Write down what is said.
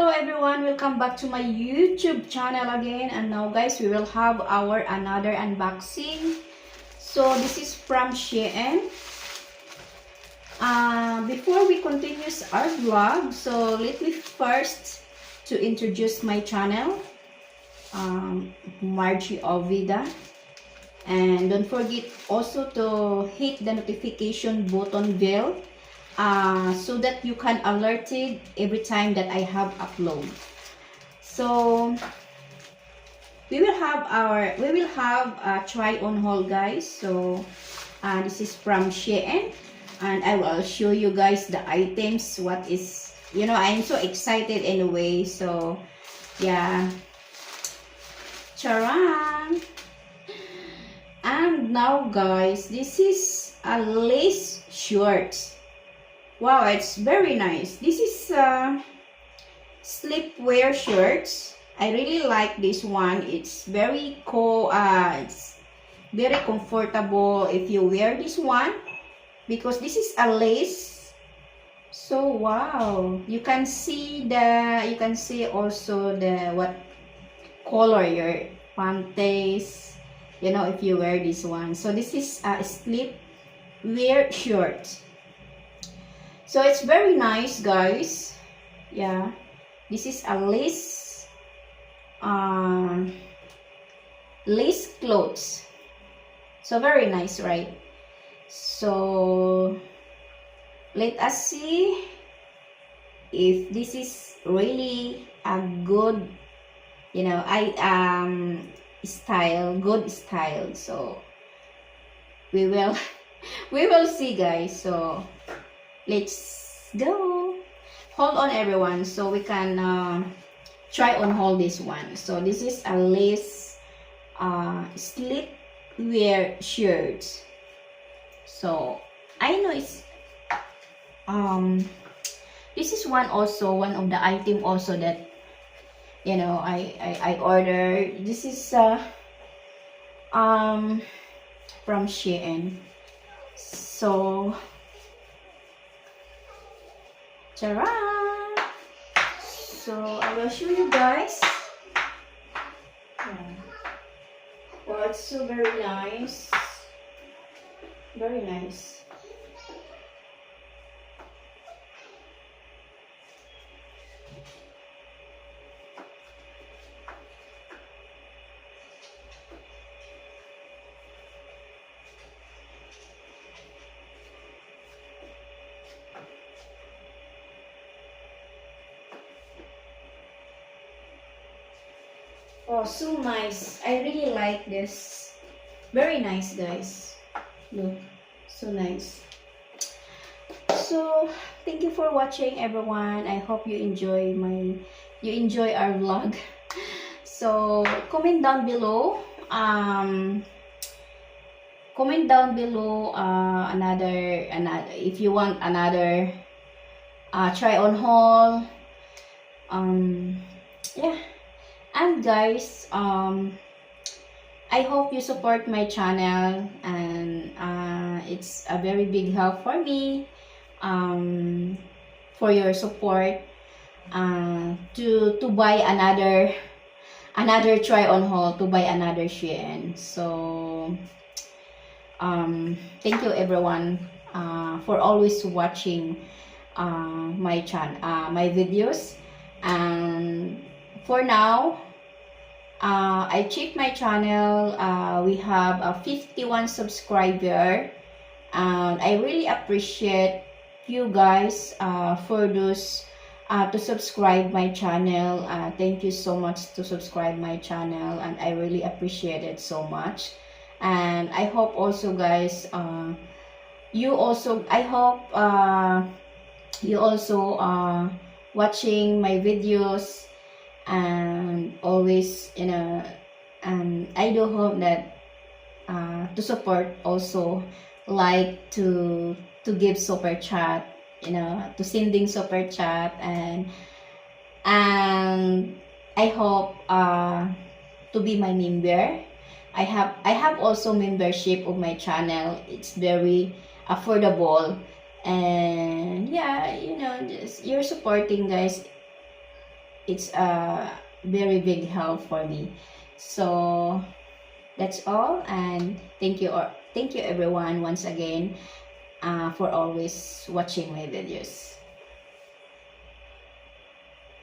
Hello everyone, welcome back to my YouTube channel again. And now guys, we will have our another unboxing. So this is from Shein. Before we continue our vlog, so let me first to introduce my channel, Margie Ovida. And don't forget also to hit the notification button bell so that you can alerted every time that I have upload. So we will have a try on haul, guys. So this is from Shein, and I will show you guys the items. What is, I'm so excited anyway. So yeah, charan. And now guys, this is a lace shirt. Wow, it's very nice. This is sleepwear shirts. I really like this one. It's very cool. It's very comfortable if you wear this one because this is a lace. So wow, you can see also the what color your panties. If you wear this one. So this is a sleepwear shirt. So it's very nice, guys. Yeah, this is a lace clothes. So very nice, right? So let us see if this is really a good, good style. So we will we will see, guys. So let's go. Hold on everyone, so we can try on hold this one. So this is a lace sleepwear shirt. So I know it's this is one of the item also that I ordered. This is from Shein. So ta-ra! So I will show you guys. Wow, it's so very nice. Very nice. Oh, so nice. I really like this. Very nice, guys. Look, so nice. So thank you for watching, everyone. I hope you enjoy our vlog. So comment down below another if you want another try on haul. Yeah. And guys, I hope you support my channel, and it's a very big help for me, for your support, to buy another try on haul, to buy another Shein. So thank you everyone for always watching my videos. And for now, I checked my channel. We have a 51 subscriber, and I really appreciate you guys for those to subscribe my channel. Thank you so much to subscribe my channel, and I really appreciate it so much. And I hope also, guys, you also watching my videos, and always I do hope that to support also, like to give super chat, to sending super chat, and I hope to be my member. I have also membership of my channel. It's very affordable, and yeah, just you're supporting, guys. it's a very big help for me. So that's all, and thank you everyone once again for always watching my videos.